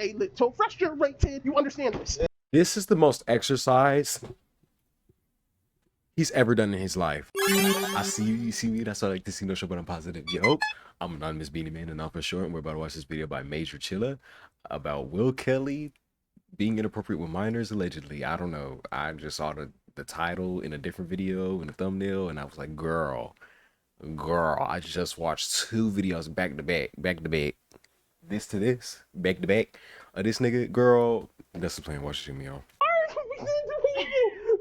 a little frustrated. You understand this? This is the most exercise he's ever done in his life. I see you, you see me, that's why I like to see no show but I'm positive. Yo, I'm Anonymous Beanie Man and Alpha Short, and we're about to watch this video by Major Chilla about Will Kelly being inappropriate with minors, allegedly. I don't know. I just saw the title in a different video in the thumbnail, and I was like, girl, I just watched 2 videos back to back, this to this, back to back. This nigga, girl, that's the plan. Watch me on.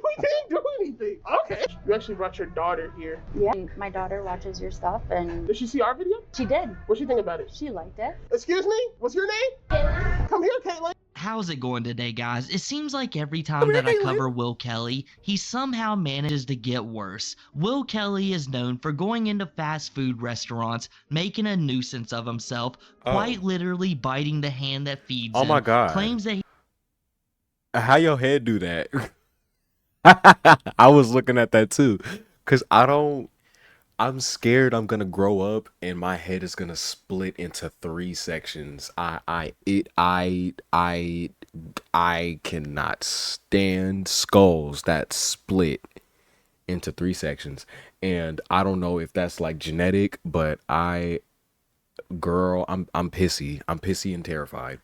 We didn't do anything. Okay. You actually brought your daughter here. Yeah, my daughter watches your stuff and... Did she see our video? She did. What'd she think about it? She liked it. Excuse me? What's your name? Caitlin. Come here, Caitlin. How's it going today, guys? It seems like every time that I cover Will Kelly, he somehow manages to get worse. Will Kelly is known for going into fast food restaurants, making a nuisance of himself, quite literally biting the hand that feeds him. Oh my God. Claims that How your head do that? I was looking at that too, cause I'm scared I'm gonna grow up and my head is gonna split into 3 sections. I cannot stand skulls that split into 3 sections, and I don't know if that's like genetic, but girl, I'm pissy. I'm pissy and terrified.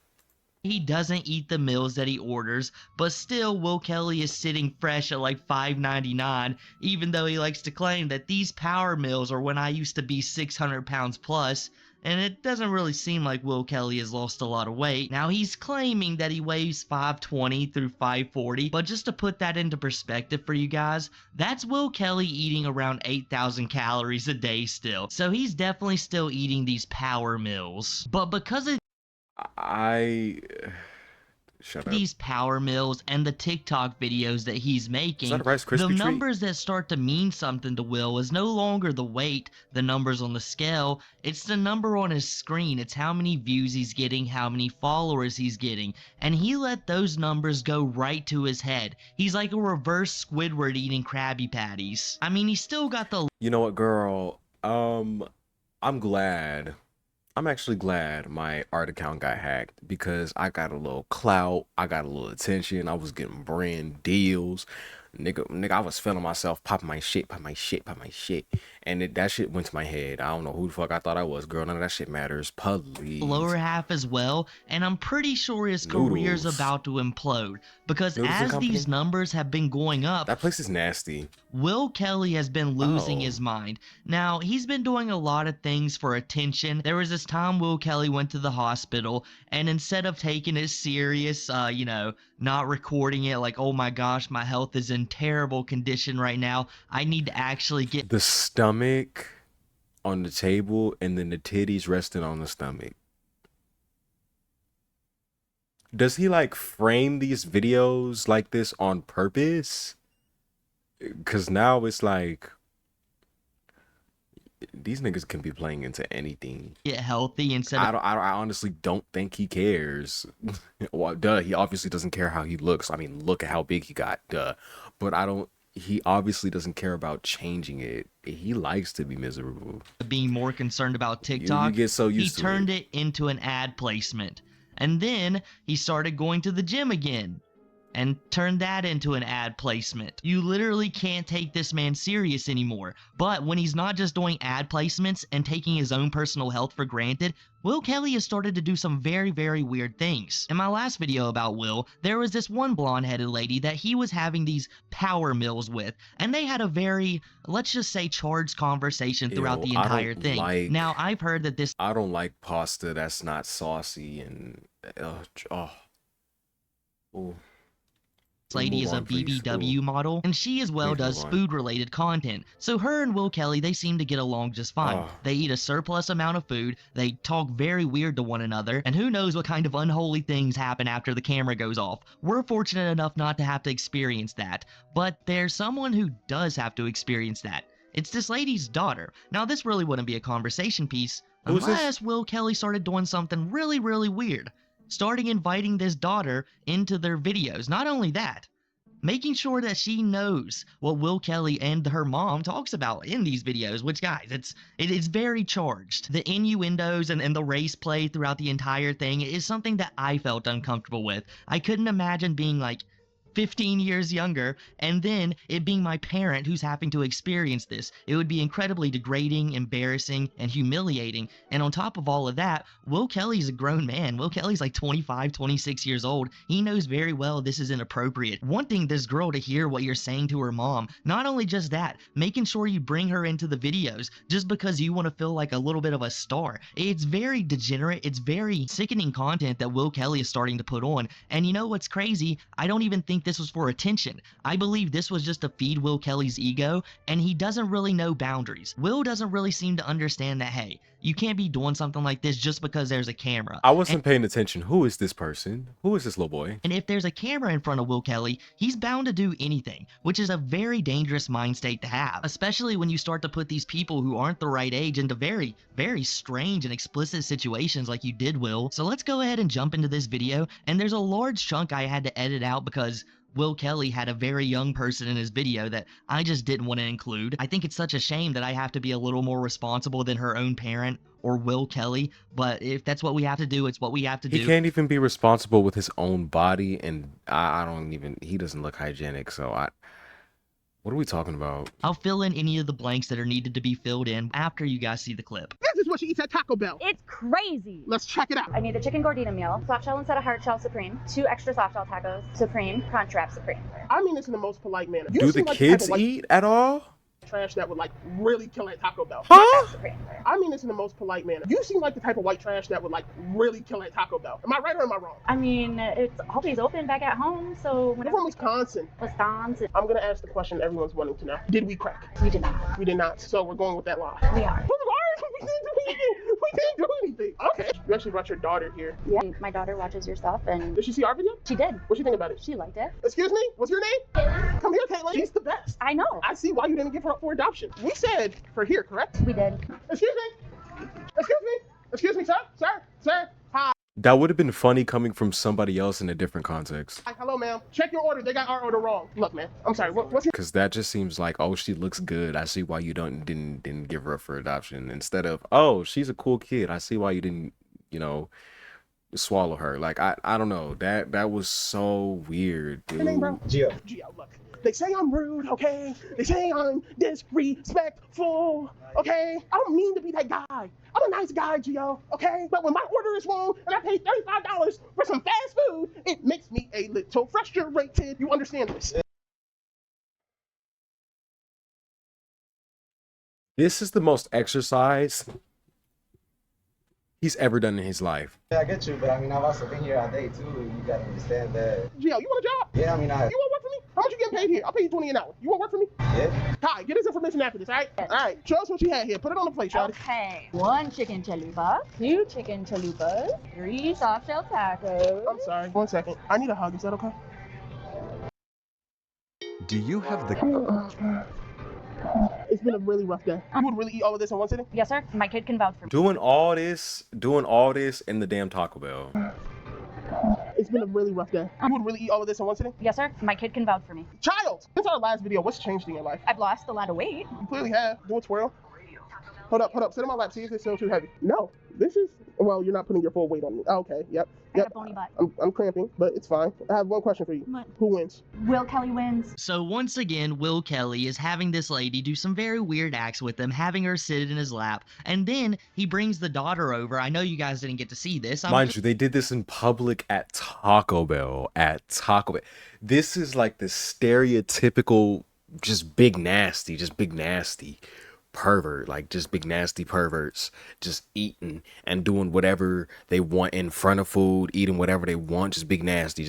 he doesn't eat the meals that he orders, but still Will Kelly is sitting fresh at like $5.99, even though he likes to claim that these power meals are when I used to be 600 pounds plus, and it doesn't really seem like Will Kelly has lost a lot of weight. Now he's claiming that he weighs 520 through 540, but just to put that into perspective for you guys, that's Will Kelly eating around 8,000 calories a day still. So he's definitely still eating these power meals. But because of Shut up. these power meals and the TikTok videos that he's making, Is that a Rice Krispie the treat? numbers that start to mean something to Will is no longer the weight, the numbers on the scale, it's the number on his screen. It's how many views he's getting, how many followers he's getting, and he let those numbers go right to his head. He's like a reverse Squidward eating Krabby Patties. I mean, he's still got the... You know what, girl? I'm actually glad my art account got hacked, because I got a little clout, I got a little attention, I was getting brand deals. Nigga, I was feeling myself, popping my shit, and that shit went to my head. I don't know who the fuck I thought I was, girl. None of that shit matters. Please. Lower half as well, and I'm pretty sure his career's about to implode, because as these numbers have been going up, that place is nasty. Will Kelly has been losing his mind. Now, he's been doing a lot of things for attention. There was this time Will Kelly went to the hospital, and instead of taking it serious, you know, not recording it like, oh my gosh, my health is in terrible condition right now, I need to actually get The stomach on the table and then the titties resting on the stomach. Does he like frame these videos like this on purpose? Because now it's like these niggas can be playing into anything. get healthy instead of... I honestly don't think he cares. Well, duh, he obviously doesn't care how he looks. I mean, look at how big he got, duh. But he obviously doesn't care about changing it. He likes to be miserable. being more concerned about TikTok, You get so used he to turned it into an ad placement. And then he started going to the gym again and turned that into an ad placement. You literally can't take this man serious anymore. But when he's not just doing ad placements and taking his own personal health for granted, Will Kelly has started to do some very, very weird things. In my last video about Will, there was this one blonde-headed lady that he was having these power meals with, and they had a very, let's just say, charged conversation throughout the entire thing. Now, I've heard that this... I don't like pasta that's not saucy and This lady is a BBW model, and she as well does food-related content. So her and Will Kelly, they seem to get along just fine. They eat a surplus amount of food, they talk very weird to one another, and who knows what kind of unholy things happen after the camera goes off. We're fortunate enough not to have to experience that, but there's someone who does have to experience that. It's this lady's daughter. Now, this really wouldn't be a conversation piece unless Will Kelly started doing something really, really weird. Starting inviting this daughter into their videos. Not only that, making sure that she knows what Will Kelly and her mom talks about in these videos, which, guys, it's very charged. The innuendos and the race play throughout the entire thing is something that I felt uncomfortable with. I couldn't imagine being like 15 years younger, and then it being my parent who's having to experience this. It would be incredibly degrading, embarrassing, and humiliating. And on top of all of that, Will Kelly's a grown man. Will Kelly's like 25, 26 years old. He knows very well this is inappropriate. Wanting this girl to hear what you're saying to her mom, not only just that, making sure you bring her into the videos just because you want to feel like a little bit of a star. It's very degenerate. It's very sickening content that Will Kelly is starting to put on. And you know what's crazy? I don't even think this was for attention. I believe this was just to feed Will Kelly's ego, and he doesn't really know boundaries. Will doesn't really seem to understand that, hey, you can't be doing something like this just because there's a camera. I wasn't paying attention. Who is this person? Who is this little boy? And if there's a camera in front of Will Kelly, he's bound to do anything, which is a very dangerous mind state to have, especially when you start to put these people who aren't the right age into very, very strange and explicit situations like you did, Will. So let's go ahead and jump into this video, and there's a large chunk I had to edit out because Will Kelly had a very young person in his video that I just didn't want to include. I think it's such a shame that I have to be a little more responsible than her own parent or Will Kelly, but if that's what we have to do, it's what we have to do. He can't even be responsible with his own body, and I don't even, he doesn't look hygienic, so what are we talking about? I'll fill in any of the blanks that are needed to be filled in after you guys see the clip. This is what she eats at Taco Bell. It's crazy. Let's check it out. I need the chicken gordita meal, soft shell instead of hard shell supreme, 2 extra soft shell tacos, supreme, Crunchwrap supreme. I mean this in the most polite manner. You Do seem the like kids type of eat at all? trash that would like really kill at Taco Bell. Huh? Supreme. I mean this in the most polite manner. You seem like the type of white trash that would like really kill at Taco Bell. Am I right or am I wrong? I mean, it's always open back at home, so We're whenever from Wisconsin. Wisconsin, I'm gonna ask the question everyone's wanting to know. Did we crack? we did not. We did not. So we're going with that lie. We are. We didn't do anything. We didn't do anything. Okay. You actually brought your daughter here. Yeah. My daughter watches your stuff, and Did she see our video? she did. What you think about it? She liked it. Excuse me? What's your name? Come here, Caitlin. She's the best. I know. I see why you didn't give her up for adoption. We said for here, correct? We did. Excuse me? Excuse me? Excuse me, sir? Sir? Hi. That would have been funny coming from somebody else in a different context. Hi. Hello, ma'am. Check your order. They got our order wrong. Look, man. I'm sorry. What's your... Because that just seems like, oh, she looks good. I see why you didn't give her up for adoption. Instead of, oh, she's a cool kid. I see why you didn't, swallow her. Like, I don't know. That was so weird, dude. Your name, bro? Gio. Gio, look. They say I'm rude, okay? They say I'm disrespectful, okay? I don't mean to be that guy. I'm a nice guy, Gio, okay? But when my order is wrong and I pay $35 for some fast food, it makes me a little frustrated. You understand this? This is the most exercise he's ever done in his life. Yeah, I get you, but I mean, I've also been here all day too. You gotta understand that. Gio, you want a job? Yeah, I mean, You want to work for me? How much you getting paid here? I'll pay you $20 an hour. You want to work for me? yeah. Hi, get this information after this, all right? All right, show us what you had here. Put it on the plate, Shawty. Okay. 1 chicken chalupa, 2 chicken chalupas, 3 soft shell tacos. I'm sorry. 1 second. I need a hug. Is that okay? Do you have the... It's been a really rough day. You would really eat all of this in one sitting? Yes, sir. My kid can vouch for me. Doing all this in the damn Taco Bell. It's been a really rough day. You would really eat all of this in one sitting? Yes, sir. My kid can vouch for me. Child! Since our last video, what's changed in your life? I've lost a lot of weight. You clearly have. Do a twirl. Hold up. Sit on my lap. See if it's still too heavy. No. This is... Well, you're not putting your full weight on me. Okay, yep. I got a bony butt. I'm cramping, but it's fine. I have one question for you. What? Who wins? Will Kelly wins. So once again, Will Kelly is having this lady do some very weird acts with him, having her sit in his lap, and then he brings the daughter over. I know you guys didn't get to see this. Mind you, they did this in public at Taco Bell. This is like the stereotypical, just big nasty pervert, like just big nasty perverts just eating and doing whatever they want in front of food, eating whatever they want, just big nasty,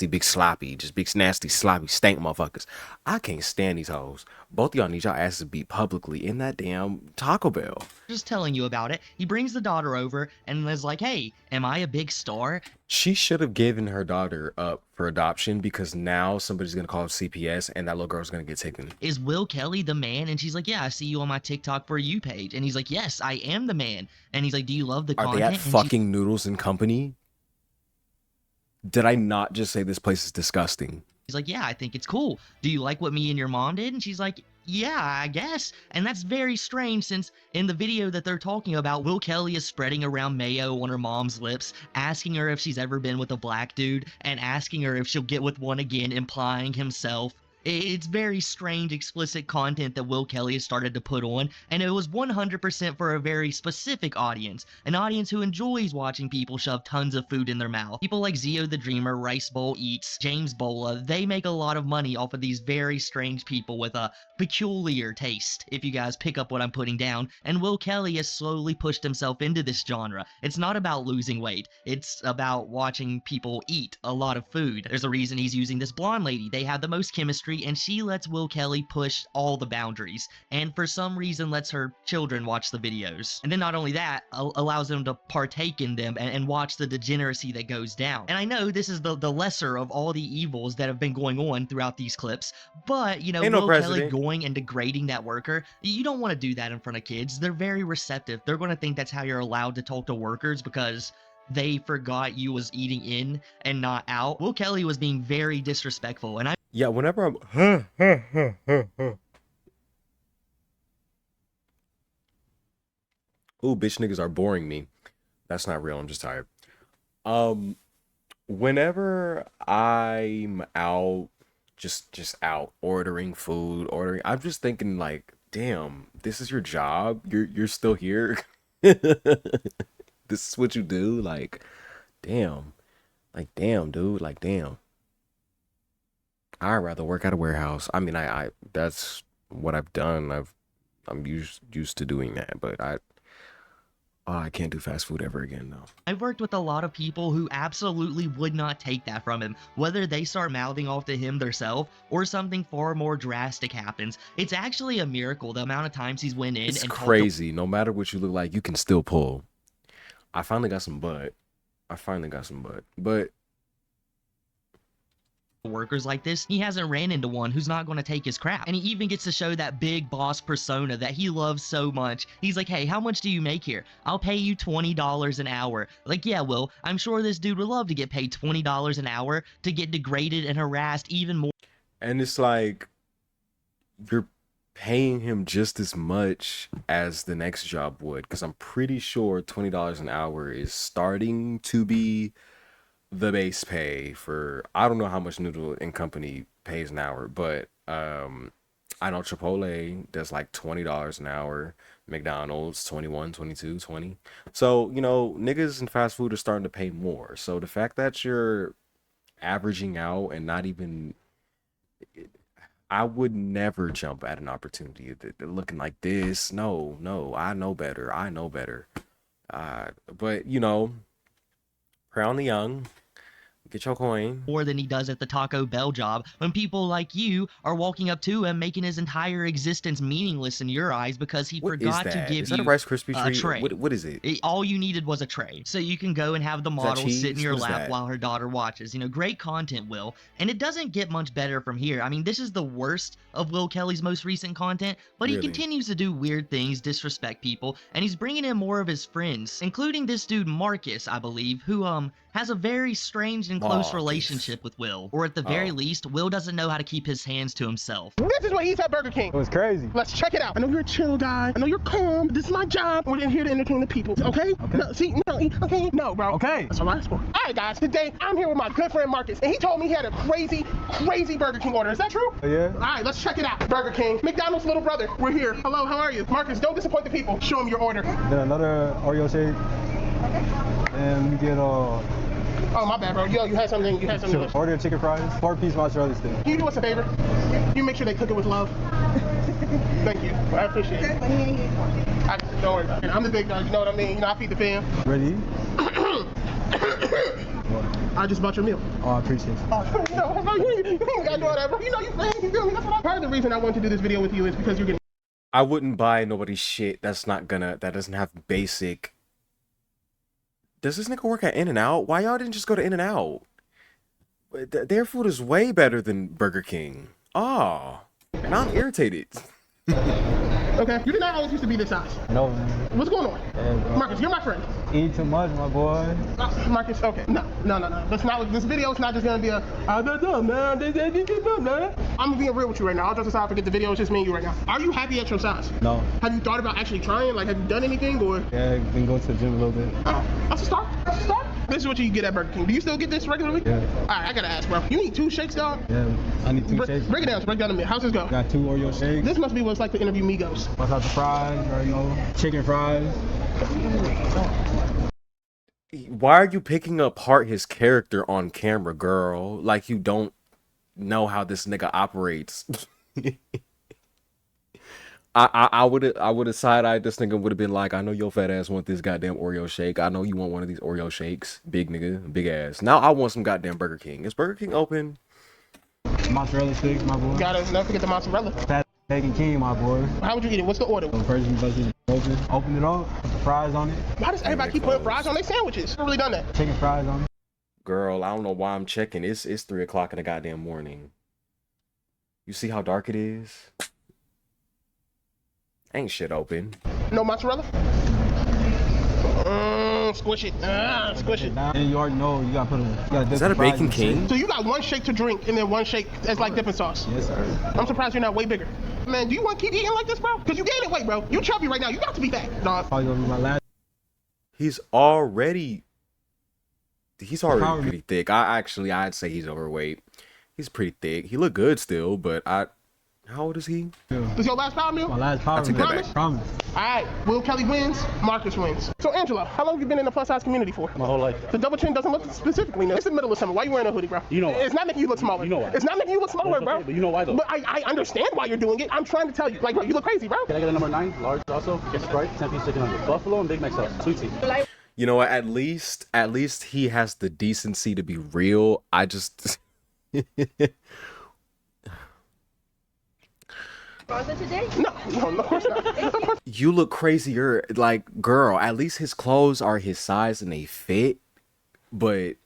big sloppy, just big nasty sloppy stank motherfuckers. I can't stand these hoes. Both of y'all need y'all asses beat publicly in that damn Taco Bell. Just telling you about it. He brings the daughter over and is like, hey, am I a big star? She should have given her daughter up for adoption, because now somebody's gonna call CPS and that little girl's gonna get taken. Is Will Kelly the man? And she's like, yeah, I see you on my TikTok For You page. And he's like, yes, I am the man. And he's like, do you love the Are content? they at And she- fucking Noodles and Company? Did I not just say this place is disgusting? He's like, yeah, I think it's cool. Do you like what me and your mom did? And she's like, yeah, I guess. And that's very strange since in the video that they're talking about, Will Kelly is spreading around mayo on her mom's lips, asking her if she's ever been with a black dude, and asking her if she'll get with one again, implying himself. It's very strange, explicit content that Will Kelly has started to put on, and it was 100% for a very specific audience, an audience who enjoys watching people shove tons of food in their mouth. People like Zio the Dreamer, Rice Bowl Eats, James Bola, they make a lot of money off of these very strange people with a peculiar taste, if you guys pick up what I'm putting down, and Will Kelly has slowly pushed himself into this genre. It's not about losing weight, it's about watching people eat a lot of food. There's a reason he's using this blonde lady. They have the most chemistry, and she lets Will Kelly push all the boundaries, and for some reason lets her children watch the videos. And then not only that, allows them to partake in them and watch the degeneracy that goes down. And I know this is the lesser of all the evils that have been going on throughout these clips, but, you know, Will Kelly going and degrading that worker, you don't want to do that in front of kids. They're very receptive. They're going to think that's how you're allowed to talk to workers because they forgot you was eating in and not out. Will Kelly was being very disrespectful, and yeah, whenever I'm ooh, bitch niggas are boring me. That's not real, I'm just tired. Whenever I'm out, just out ordering food, I'm just thinking like, damn, this is your job? You're still here? This is what you do? Like, damn. Like, damn, dude. Like, damn. I'd rather work at a warehouse. I mean, I that's what I've done. I'm used to doing that, but I can't do fast food ever again, though. I've worked with a lot of people who absolutely would not take that from him, whether they start mouthing off to him themselves or something far more drastic happens. It's actually a miracle the amount of times he's went in. It's crazy. No matter what you look like, you can still pull. I finally got some butt. But workers like this, he hasn't ran into one who's not going to take his crap. And he even gets to show that big boss persona that he loves so much. He's like, hey, how much do you make here? I'll pay you $20 an hour. Like, yeah, Will, I'm sure this dude would love to get paid $20 an hour to get degraded and harassed even more. And it's like, you're paying him just as much as the next job would, because I'm pretty sure $20 an hour is starting to be the base pay for, I don't know how much Noodle and Company pays an hour, but I know Chipotle does like $20 an hour, McDonald's 21, 22, 20. So, you know, niggas in fast food are starting to pay more. So the fact that you're averaging out and not even, I would never jump at an opportunity looking like this. No, I know better. But you know, crown the young, get your coin. More than he does at the Taco Bell job, when people like you are walking up to him, making his entire existence meaningless in your eyes because he forgot to give is that you a Rice Krispie treat? Tray. What is it? All you needed was a tray, so you can go and have the model sit in your lap while her daughter watches. You know, great content, Will. And it doesn't get much better from here. I mean, this is the worst of Will Kelly's most recent content, but he continues to do weird things, disrespect people, and he's bringing in more of his friends, including this dude Marcus, I believe, who has a very strange and close relationship with Will. Or at the very least, Will doesn't know how to keep his hands to himself. This is what he's at Burger King. It was crazy. Let's check it out. I know you're a chill guy. I know you're calm. This is my job. We're in here to entertain the people. Okay? No, bro. Okay. That's what I asked for. All right, guys. Today, I'm here with my good friend Marcus, and he told me he had a crazy Burger King order. Is that true? Yeah. All right, let's check it out. Burger King. McDonald's little brother. We're here. Hello, how are you? Marcus, don't disappoint the people. Show them your order. Then another Oreo shake. And we get oh, my bad, bro. Yo, you had something. Order chicken fries, 4-piece mozzarella stick. Can you do us a favor? You make sure they cook it with love. Thank you. I appreciate it. Don't worry about it. I'm the big dog. You know what I mean? You know, I feed the fam. Ready? I just bought your meal. Oh, I appreciate it. You gotta do whatever. You know, you feel me? That's what part of the reason I want to do this video with you is because you're getting. I wouldn't buy nobody's shit that doesn't have basic. Does this nigga work at In-N-Out? Why y'all didn't just go to In-N-Out? Their food is way better than Burger King. Oh, now I'm irritated. Okay. You did not always used to be this size. No, man. What's going on? Yeah, bro. Marcus, you're my friend. Eat too much, my boy. Marcus, okay. No. That's not this video. It's not just gonna be a man. I'm being real with you right now. I'll just aside, forget the video. It's just me and you right now. Are you happy at your size? No. Have you thought about actually trying? Like, have you done anything or? Yeah, been going to the gym a little bit. That's a start. That's a start. This is what you get at Burger King. Do you still get this regularly? Yeah. All right, I gotta ask, bro. You need 2 shakes, dog? Yeah, I need 2 shakes. Break it down. Break down to me. How's this go? Got 2 Oreo shakes. This must be what it's like to interview Migos. What's out the fries, or, you know, chicken fries. Why are you picking apart his character on camera, girl? Like you don't know how this nigga operates. I would have side-eyed this nigga, would have been like, I know your fat ass want this goddamn Oreo shake. I know you want one of these Oreo shakes. Big nigga, big ass. Now I want some goddamn Burger King. Is Burger King open? Mozzarella sticks, my boy. Gotta never forget the mozzarella. Fat bacon king, my boy. How would you eat it? What's the order? First you bust it open it up, put the fries on it. Why does everybody keep putting fries on their sandwiches? I've really done that. Chicken fries on it. Girl, I don't know why I'm checking. It's 3 o'clock in the goddamn morning. You see how dark it is? Ain't shit open. No mozzarella? Squish it. Squish it. And you already know you gotta put Is that a Bacon King? So you got 1 shake to drink and then 1 shake as like dipping sauce. Yes, sir. I'm surprised you're not way bigger. Man, do you want to keep eating like this, bro? Because you gaining weight, bro. You chubby right now. You got to be fat, dog. Probably gonna be my last. He's already pretty thick. I'd say he's overweight. He's pretty thick. He look good still, but how old is he? This your last power meal? My last power take meal. that back. Promise. All right, Will Kelly wins, Marcus wins. So Angela, how long have you been in the plus size community for? My whole life. The double chin doesn't look specifically new. It's the middle of summer. Why you wearing a hoodie, bro? You know why. It's not making you look smaller. You know why. It's not making you look smaller, Okay, bro. but you know why though. But I understand why you're doing it. I'm trying to tell you. Like, bro, you look crazy, bro. Can I get a number 9, large also? Get Sprite, 10-piece chicken nuggets. Buffalo and Big Mac sauce. Sweet tea. You know what? At least he has the decency to be real. I just Today? No, of course not. You look crazier. Like, girl, at least his clothes are his size and they fit. But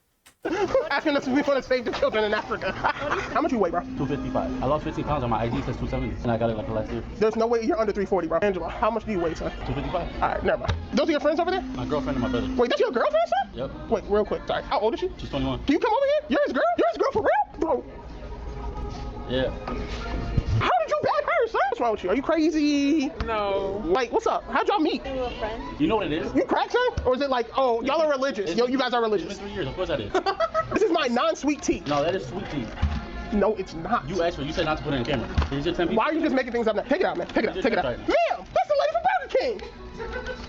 Asking us if we want to save the children in Africa. How much you weigh, bro? 255. I lost 15 pounds on my ID says 270, and I got it like last year. There's no way you're under 340, bro. Angela, how much do you weigh, son? 255. All right, never mind. Those are your friends over there? My girlfriend and my brother. Wait, that's your girlfriend, son? Yep. Wait, real quick. Sorry. How old is she? She's 21. Can you come over here? You're his girl? You're his girl for real? Bro, Yeah. how did you bag her, son? What's wrong with you? Are you crazy? No. Like, what's up? How'd y'all meet? We were friends. You know what it is? You crack, son? Or is it like, oh, y'all are religious? Yo, you guys are It's religious. been 3 years. Of course I did. This is my non-sweet tea. No, that is sweet tea. No, it's not. You asked for it. You said not to put it in camera. Is your 10 piece? Why are you just making things up now? Take it out, man. Take it out. Take it out. Ma'am, that's the lady from Burger King.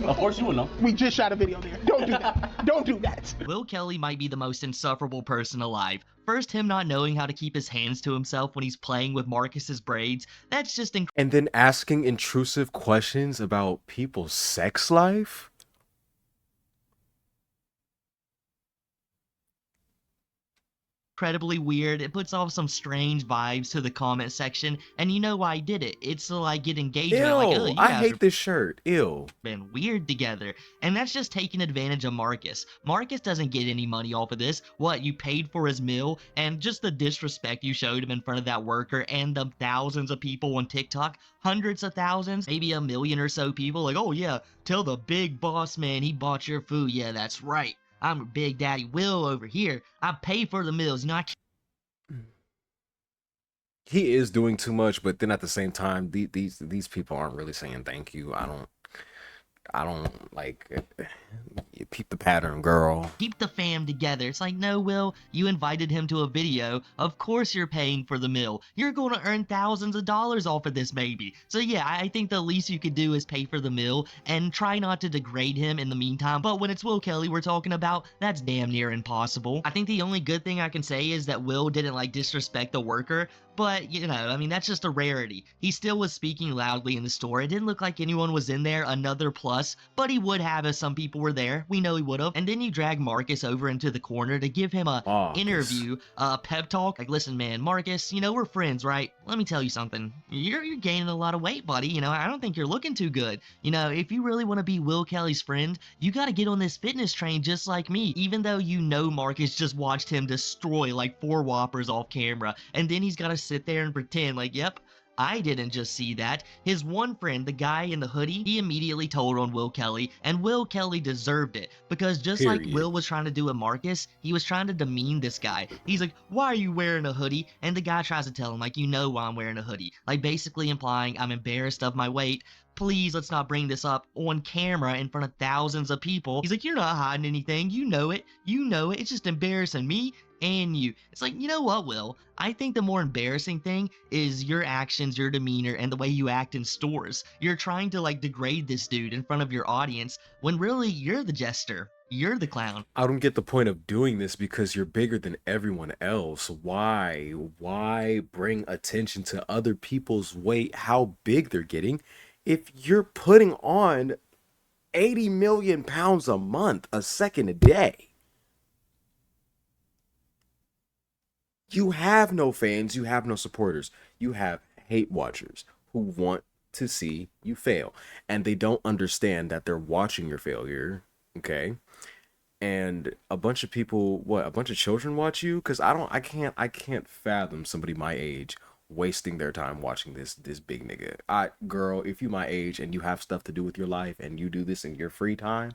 Of course you would know. We just shot a video there. Don't do that. Don't do that. Will Kelly might be the most insufferable person alive. First, him not knowing how to keep his hands to himself when he's playing with Marcus's braids. That's just and then asking intrusive questions about people's sex life? incredibly weird. It puts off some strange vibes to the comment section, and you know why I did it. It's to like get engagement. Ew, Like, oh, you I guys hate are this shirt. Ew. been weird together, and that's just taking advantage of Marcus. Marcus doesn't get any money off of this. What, you paid for his meal, and just the disrespect you showed him in front of that worker and the thousands of people on TikTok, hundreds of thousands, maybe 1 million or so people, like, oh yeah, tell the big boss man he bought your food. Yeah, that's right. I'm a Big Daddy Will over here. I pay for the meals. You know, I can't. He is doing too much, but then at the same time, these people aren't really saying thank you. I don't like you peep the pattern, girl. Keep the fam together. It's like, no, Will, you invited him to a video. Of course you're paying for the meal. You're going to earn thousands of dollars off of this baby. So yeah, I think the least you could do is pay for the meal and try not to degrade him in the meantime. But when it's Will Kelly we're talking about, that's damn near impossible. I think the only good thing I can say is that Will didn't like disrespect the worker. But, you know, I mean, that's just a rarity. He still was speaking loudly in the store. It didn't look like anyone was in there, another plus, but he would have if some people were there. We know he would have. And then you drag Marcus over into the corner to give him a interview, a pep talk. Like, listen, man, Marcus, you know, we're friends, right? Let me tell you something. You're gaining a lot of weight, buddy. You know, I don't think you're looking too good. You know, if you really want to be Will Kelly's friend, you got to get on this fitness train just like me. Even though you know Marcus just watched him destroy like 4 Whoppers off camera, and then he's got to sit there and pretend like, yep, I didn't just see that. His one friend, the guy in the hoodie, he immediately told on Will Kelly, and Will Kelly deserved it. Because just like Period. Will was trying to do with Marcus, he was trying to demean this guy. He's like, why are you wearing a hoodie? And the guy tries to tell him, like, you know why I'm wearing a hoodie. Like, basically implying I'm embarrassed of my weight. Please, let's not bring this up on camera in front of thousands of people. He's like, you're not hiding anything. You know it. You know it. It's just embarrassing me and you. It's like, you know what, Will? I think the more embarrassing thing is your actions, your demeanor, and the way you act in stores. You're trying to, like, degrade this dude in front of your audience when really you're the jester. You're the clown. I don't get the point of doing this because you're bigger than everyone else. Why bring attention to other people's weight, how big they're getting, if you're putting on 80 million pounds a month, a second a day? You have no fans, you have no supporters. You have hate watchers who want to see you fail. And they don't understand that they're watching your failure, okay? And a bunch of people, a bunch of children watch you? Because I can't fathom somebody my age wasting their time watching this big nigga. Girl, if you my age and you have stuff to do with your life and you do this in your free time.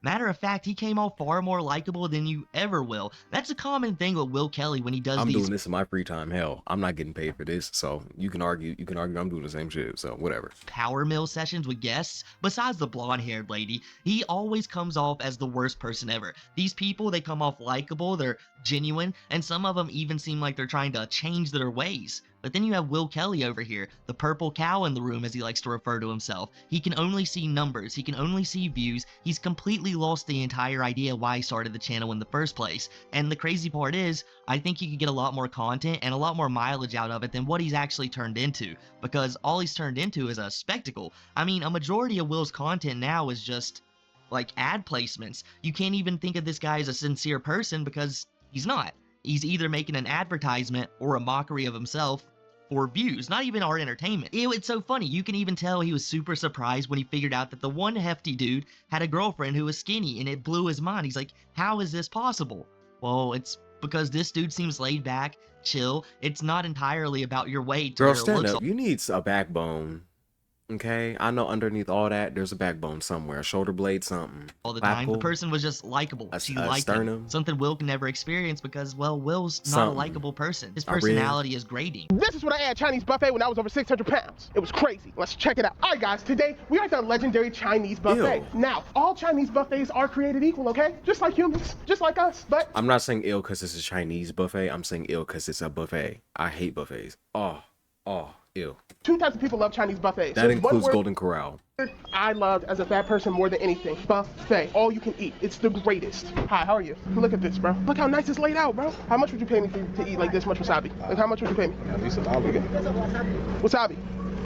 Matter of fact, he came off far more likable than you ever will. That's a common thing with Will Kelly when he does I'm these doing this in my free time. Hell, I'm not getting paid for this, so you can argue I'm doing the same shit, so whatever. power mill sessions with guests. Besides the blonde-haired lady, he always comes off as the worst person ever. These people, they come off likable, they're genuine, and some of them even seem like they're trying to change their ways. But then you have Will Kelly over here, the purple cow in the room, as he likes to refer to himself. He can only see numbers. He can only see views. He's completely lost the entire idea why he started the channel in the first place. And the crazy part is, I think he could get a lot more content and a lot more mileage out of it than what he's actually turned into. Because all he's turned into is a spectacle. I mean, a majority of Will's content now is just, like, ad placements. You can't even think of this guy as a sincere person because he's not. He's either making an advertisement or a mockery of himself for views, not even our entertainment. It's so funny. You can even tell he was super surprised when he figured out that the one hefty dude had a girlfriend who was skinny, and it blew his mind. He's like, how is this possible? Well, it's because this dude seems laid back, chill. It's not entirely about your weight. Girl, stand up. You need a backbone. Okay, I know underneath all that, there's a backbone somewhere, a shoulder blade, something. All the time. The person was just likable. She liked him. Something Will can never experience because, well, Will's not a likable person. His personality is grating. This is what I ate at Chinese buffet when I was over 600 pounds. It was crazy. Let's check it out. All right, guys, today we are at the legendary Chinese buffet. Ew. Now, all Chinese buffets are created equal, okay? Just like humans, just like us, but... I'm not saying ill because it's a Chinese buffet. I'm saying ill because it's a buffet. I hate buffets. Oh, ew. 2 types of people love Chinese buffets. That includes Golden Corral. I loved as a fat person more than anything. Buffet. All you can eat. It's the greatest. Hi, how are you? Look at this, bro. Look how nice it's laid out, bro. How much would you pay me to eat like this much wasabi? Like, how much would you pay me? At least $1. Wasabi.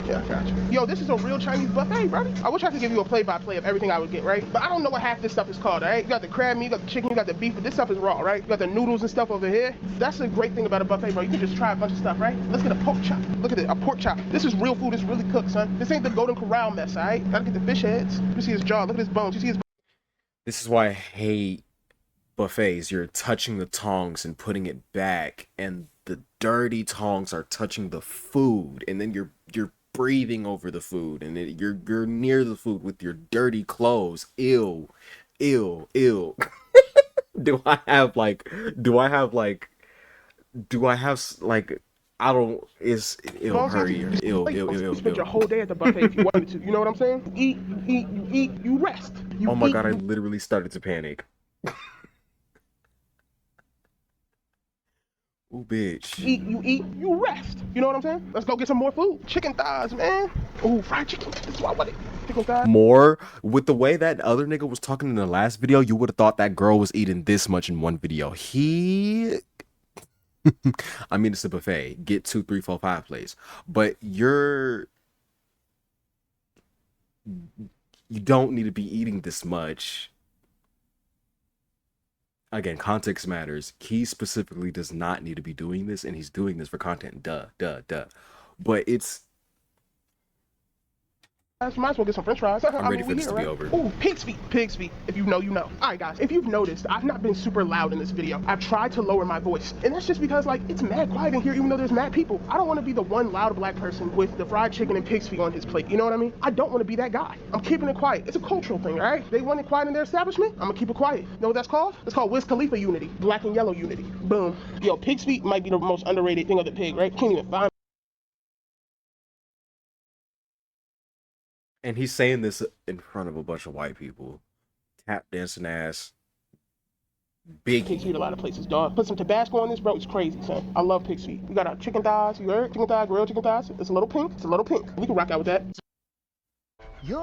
Yeah, gotcha. Yo, this is a real Chinese buffet, bro. I wish I could give you a play-by-play of everything I would get, right? But I don't know what half this stuff is called, all right? You got the crab meat, you got the chicken, you got the beef, but this stuff is raw, right? You got the noodles and stuff over here. That's the great thing about a buffet, bro. You can just try a bunch of stuff, right? Let's get a pork chop. Look at it, a pork chop. This is real food. It's really cooked, son. This ain't the Golden Corral mess, all right? Gotta get the fish heads. You see his jaw. Look at his bones. You see his... This is why I hate buffets. You're touching the tongs and putting it back, and the dirty tongs are touching the food, and then you're breathing over the food, and you're near the food with your dirty clothes. Ew. do I have I don't, is ill, hurry, ill. You spend your whole day at the buffet if you wanted to. You know what I'm saying? You eat, you rest. Oh my God, I literally started to panic. Ooh, bitch. You eat, you rest. You know what I'm saying? Let's go get some more food. Chicken thighs, man. Ooh, fried chicken. That's what I wanted. Chicken thighs. More? With the way that other nigga was talking in the last video, you would have thought that girl was eating this much in one video. I mean, it's a buffet. Get 2, 3, 4, 5 plates. But you don't need to be eating this much. Again, context matters. He specifically does not need to be doing this, and he's doing this for content. Duh. But it's... Might as well get some french fries. I'm ready for this to be over. Ooh, pig's feet. Pig's feet. If you know, you know. Alright guys, if you've noticed, I've not been super loud in this video. I've tried to lower my voice. And that's just because, like, it's mad quiet in here even though there's mad people. I don't want to be the one loud black person with the fried chicken and pig's feet on his plate. You know what I mean? I don't want to be that guy. I'm keeping it quiet. It's a cultural thing, alright? They want it quiet in their establishment, I'm gonna keep it quiet. You know what that's called? It's called Wiz Khalifa unity. Black and yellow unity. Boom. Yo, pig's feet might be the most underrated thing of the pig, right? Can't even find. And he's saying this in front of a bunch of white people. Tap dancing ass. Big. Pig's feet a lot of places, dog. Put some Tabasco on this, bro. It's crazy, son. I love pig's feet. We got our chicken thighs. You heard? Chicken thigh, grilled chicken thighs. It's a little pink. It's a little pink. We can rock out with that.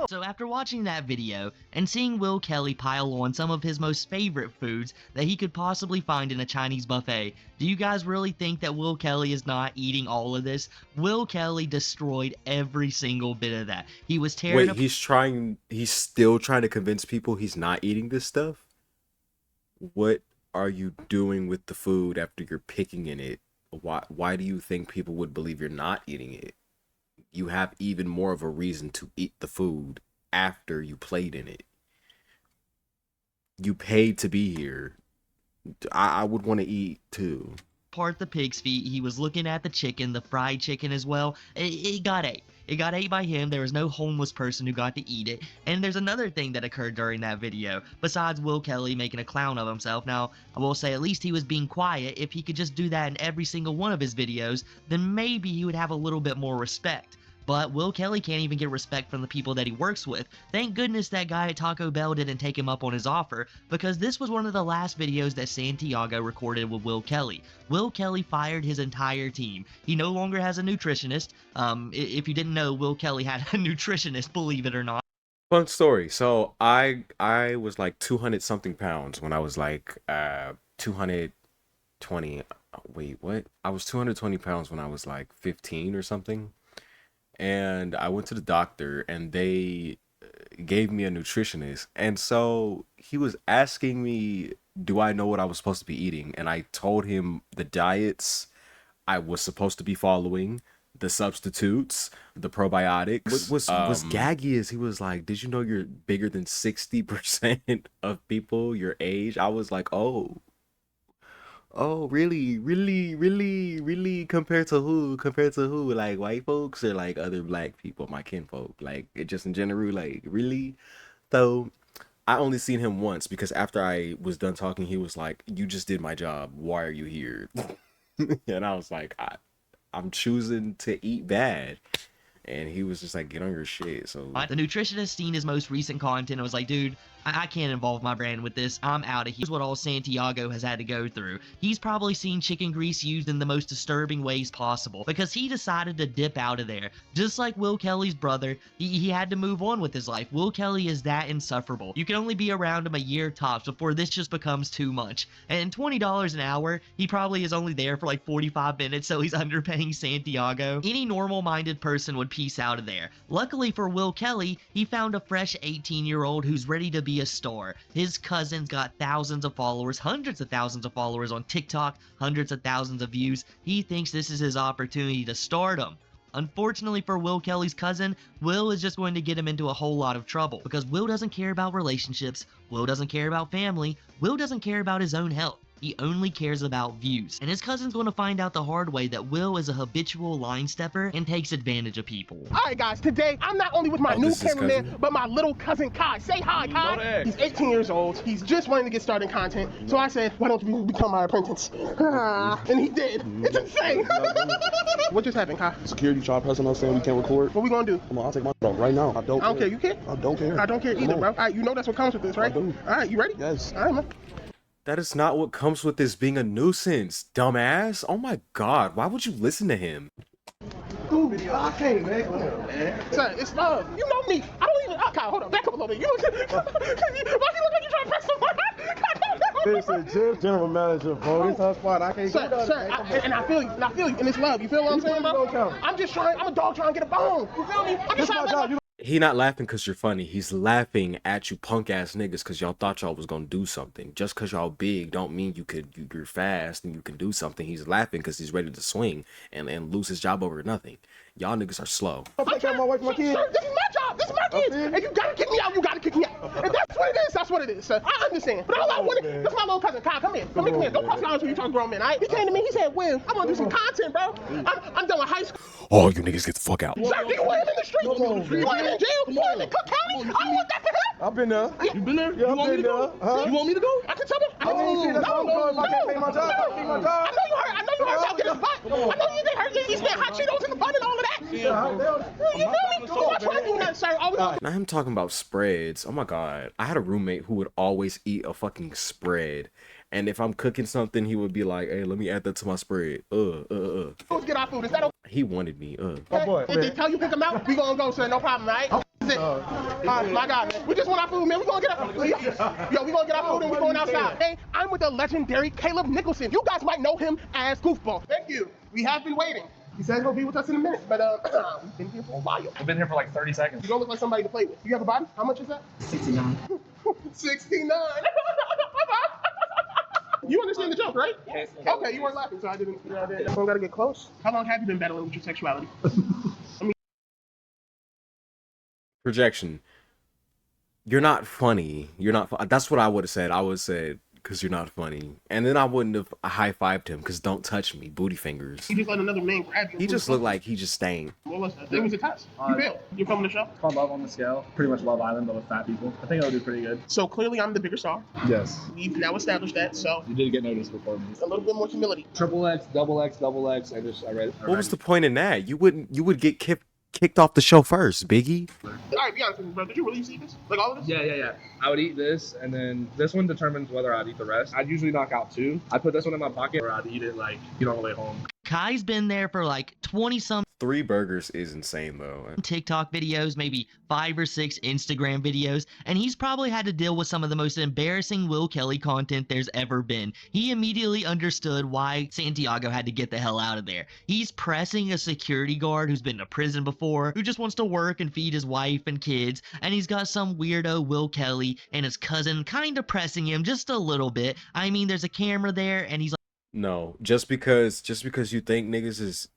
So after watching that video and seeing Will Kelly pile on some of his most favorite foods that he could possibly find in a Chinese buffet, do you guys really think that Will Kelly is not eating all of this? Will Kelly destroyed every single bit of that. He was tearing up. He's still trying to convince people he's not eating this stuff? What are you doing with the food after you're picking in it? Why do you think people would believe you're not eating it? You have even more of a reason to eat the food after you played in it. You paid to be here. I would want to eat too. Part the pig's feet. He was looking at the chicken, the fried chicken as well. It got ate. It got ate by him. There was no homeless person who got to eat it. And there's another thing that occurred during that video, besides Will Kelly making a clown of himself. Now, I will say at least he was being quiet. If he could just do that in every single one of his videos, then maybe he would have a little bit more respect. But Will Kelly can't even get respect from the people that he works with. Thank goodness that guy at Taco Bell didn't take him up on his offer, because this was one of the last videos that Santiago recorded with Will Kelly. Will Kelly fired his entire team. He no longer has a nutritionist. If you didn't know, Will Kelly had a nutritionist, believe it or not. Fun story. So I was like 200 something pounds when I was like 220. Wait, what? I was 220 pounds when I was like 15 or something. And I went to the doctor and they gave me a nutritionist. And so he was asking me, do I know what I was supposed to be eating? And I told him the diets I was supposed to be following, the substitutes, the probiotics. What was gaggy is he was like, did you know you're bigger than 60% of people your age? I was like, oh, really, compared to who? Like white folks or like other black people, my kinfolk? Like it just in general, like really? So I only seen him once because after I was done talking, he was like, you just did my job. Why are you here? And I was like, I'm choosing to eat bad. And he was just like, get on your shit. So the nutritionist seen his most recent content and was like, dude, I can't involve my brand with this. I'm out of here. Here's what all Santiago has had to go through. He's probably seen chicken grease used in the most disturbing ways possible because he decided to dip out of there. Just like Will Kelly's brother, he had to move on with his life. Will Kelly is that insufferable. You can only be around him a year tops before this just becomes too much. And $20 an hour, he probably is only there for like 45 minutes, so he's underpaying Santiago. Any normal-minded person would piece out of there. Luckily for Will Kelly, he found a fresh 18-year-old who's ready to be a star. His cousin's got thousands of followers, hundreds of thousands of followers on TikTok, hundreds of thousands of views. He thinks this is his opportunity to stardom. Unfortunately for Will Kelly's cousin, Will is just going to get him into a whole lot of trouble because Will doesn't care about relationships, Will doesn't care about family, Will doesn't care about his own health. He only cares about views. And his cousin's going to find out the hard way that Will is a habitual line stepper and takes advantage of people. Alright guys, today I'm not only with my new cameraman, but my little cousin Kai. Say hi, Kai. He's 18 years old. He's just wanting to get started in content. So I said, why don't you become my apprentice? And he did. It's insane. What just happened, Kai? Security tried pressing us saying we can't record. What we gonna do? I'll take my off right now. I don't care. You care? I don't care. I don't care either, bro. Alright, you know that's what comes with this, right? I do. Alright, you ready? Yes. Alright, man. that is not what comes with this being a nuisance, dumbass. Oh my god, why would you listen to him? I can't, man. Come on, man. Son, it's love. You know me. I don't even. Okay, hold on. Back up a little bit. Why do you look like you trying to press someone? This is general manager, bro. This her spot. I can't Sir, and I feel you. And I feel you. And it's love. You feel what I'm saying, bro? I'm just trying. I'm a dog trying to get a bone. You feel me? I'm just trying to. He not laughing because you're funny. He's laughing at you punk ass niggas because y'all thought y'all was gonna do something. Just because y'all big don't mean you're fast and you can do something. He's laughing because he's ready to swing and lose his job over nothing. Y'all niggas are slow. Take care of my wife, my kids. Sir, this is my job. This is my kids. And you gotta kick me out. You gotta kick me out. If that's what it is, that's what it is, sir. I understand. But all I wanted, that's my little cousin Kyle. Come here. Come here. Don't cross lines when you talk grown men, all right? He came to me. He said, Will, I want to do some content, bro. I'm done with high school. Oh, you niggas get the fuck out. Sir, do you want him in the street? You want him in jail? You want him in Cook County? I don't want that for him. I've been there. You been there? Yeah, You want me to go? Huh? You want me to go? I can tell him. I can't pay my job. I can't pay my job. I know you heard. I know you heard about getting butt. I know you didn't hurt. You spent hot Cheetos in the bun and all of that. You feel me? So watch what I do now, sir. Now him talking about spreads. Oh my god. I had a roommate who would always eat a fucking spread. And if I'm cooking something, he would be like, hey, let me add that to my spread. Let's get our food. Is that okay? He wanted me. Oh boy. If they tell you pick them out, we gonna go, sir. No problem, right? That's it. My God, man. We just want our food, man. We gonna get our food. Yo, we gonna get our food and we going outside. Hey, I'm with the legendary Caleb Nicholson. You guys might know him as Goofball. Thank you. We have been waiting. He said he'll be with us in a minute, but we've been here for a while. I've been here for like 30 seconds. You don't look like somebody to play with. You have a body? How much is that? 69. 69. You understand the joke, right? Yes. Okay, you weren't laughing, so I didn't. Everyone gotta get close. How long have you been battling with your sexuality? Projection. You're not funny. You're not. That's what I would have said. I would have said, because you're not funny. And then I wouldn't have high-fived him, because don't touch me. Booty fingers. He just let another man grab you. He just looked like he just stank. Well, listen, it was a test. You failed. You're filming the show? It's called Love on the Scale. Pretty much Love Island, but with fat people. I think it'll do pretty good. So clearly I'm the bigger star. Yes. We've now established that, so You did get noticed before me. a little bit more humility. Triple X, double X, double X. I read. What was the point in that? You would get kicked off the show first, Biggie. All right, be honest with me, bro. Did you really see this? Like all of this? Yeah. I would eat this, and then this one determines whether I'd eat the rest. I'd usually knock out 2. I'd put this one in my pocket, or I'd eat it like, on the way home. Kai's been there for like 20-some 3 burgers is insane, though. TikTok videos, maybe 5 or 6 Instagram videos, and he's probably had to deal with some of the most embarrassing Will Kelly content there's ever been. He immediately understood why Santiago had to get the hell out of there. He's pressing a security guard who's been to prison before, who just wants to work and feed his wife and kids, and he's got some weirdo Will Kelly and his cousin kind of pressing him just a little bit. I mean, there's a camera there, and he's like, No, just because you think niggas is...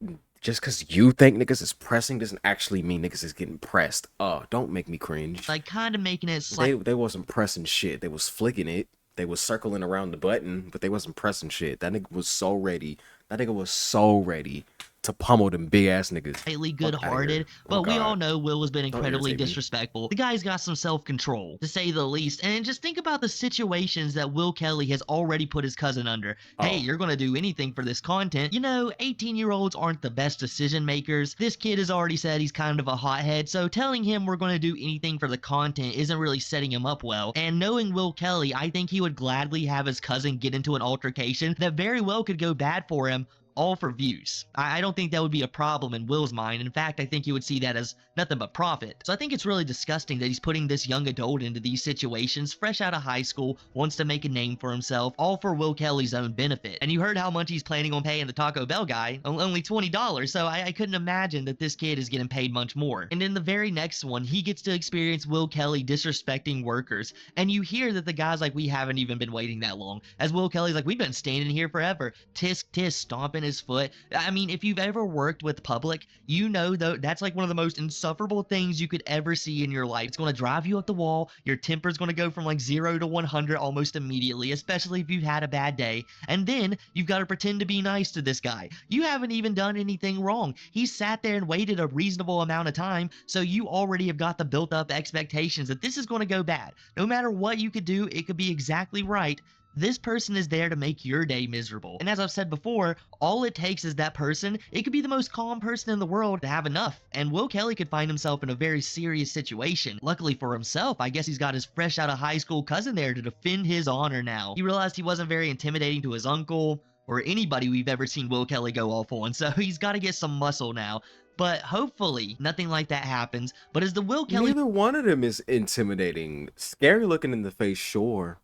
Just because you think niggas is pressing doesn't actually mean niggas is getting pressed. Don't make me cringe. like kind of making it They wasn't pressing shit. They was flicking it. They was circling around the button, but they wasn't pressing shit. That nigga was so ready. That nigga was so ready to pummel them big ass niggas. Slightly good-hearted, but we all know Will has been incredibly disrespectful. The guy's got some self-control, to say the least. And just think about the situations that Will Kelly has already put his cousin under. Hey, you're gonna do anything for this content. 18-year-olds aren't the best decision makers. This kid has already said he's kind of a hothead, so telling him we're gonna do anything for the content isn't really setting him up well. And knowing Will Kelly, I think he would gladly have his cousin get into an altercation that very well could go bad for him, all for views. I don't think that would be a problem in Will's mind. In fact, I think he would see that as nothing but profit. So I think it's really disgusting that he's putting this young adult into these situations, fresh out of high school, wants to make a name for himself, all for Will Kelly's own benefit. And you heard how much he's planning on paying the Taco Bell guy, only $20, so I couldn't imagine that this kid is getting paid much more. And in the very next one, he gets to experience Will Kelly disrespecting workers, and you hear that the guy's like, we haven't even been waiting that long, as Will Kelly's like, we've been standing here forever, tisk tisk, stomping his foot. I mean, if you've ever worked with public, you know though that's like one of the most insufferable things you could ever see in your life. It's going to drive you up the wall. Your temper's going to go from like 0 to 100 almost immediately, especially if you've had a bad day. And then you've got to pretend to be nice to this guy. You haven't even done anything wrong. He sat there and waited a reasonable amount of time, so you already have got the built up expectations that this is going to go bad. No matter what you could do, it could be exactly right. This person is there to make your day miserable. And as I've said before, all it takes is that person. It could be the most calm person in the world to have enough. And Will Kelly could find himself in a very serious situation. Luckily for himself, I guess he's got his fresh out of high school cousin there to defend his honor now. He realized he wasn't very intimidating to his uncle or anybody we've ever seen Will Kelly go off on, so he's got to get some muscle now. But hopefully, nothing like that happens. But as the Will Kelly... Neither one of them is intimidating. Scary looking in the face, sure.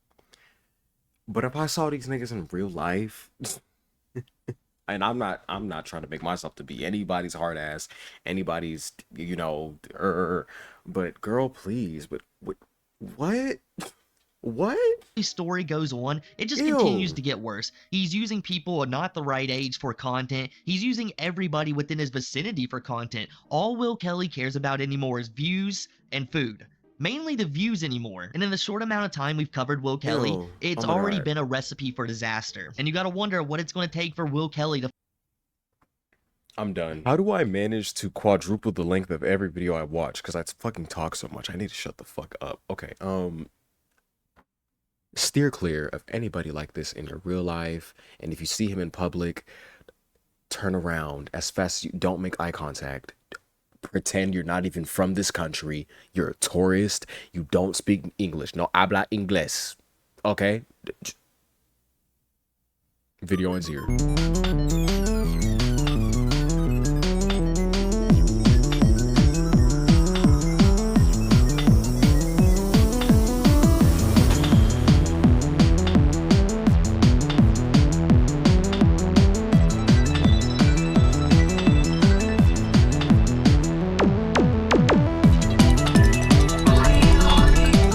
But if I saw these niggas in real life, and I'm not trying to make myself to be anybody's hard ass, anybody's, you know, but girl, please, but what? What? His story goes on, it just Ew. continues to get worse. He's using people not the right age for content. He's using everybody within his vicinity for content. All Will Kelly cares about anymore is views and food. Mainly the views anymore. And in the short amount of time we've covered Will Kelly, Ew. it's Oh my already God. been a recipe for disaster. And you gotta wonder what it's gonna take for Will Kelly to I'm done. How do I manage to quadruple the length of every video I watch? Because I fucking talk so much. I need to shut the fuck up. Okay, steer clear of anybody like this in your real life, and if you see him in public, turn around as fast as you don't make eye contact. Pretend you're not even from this country. You're a tourist. You don't speak English. No habla inglés. Okay? Video ends here.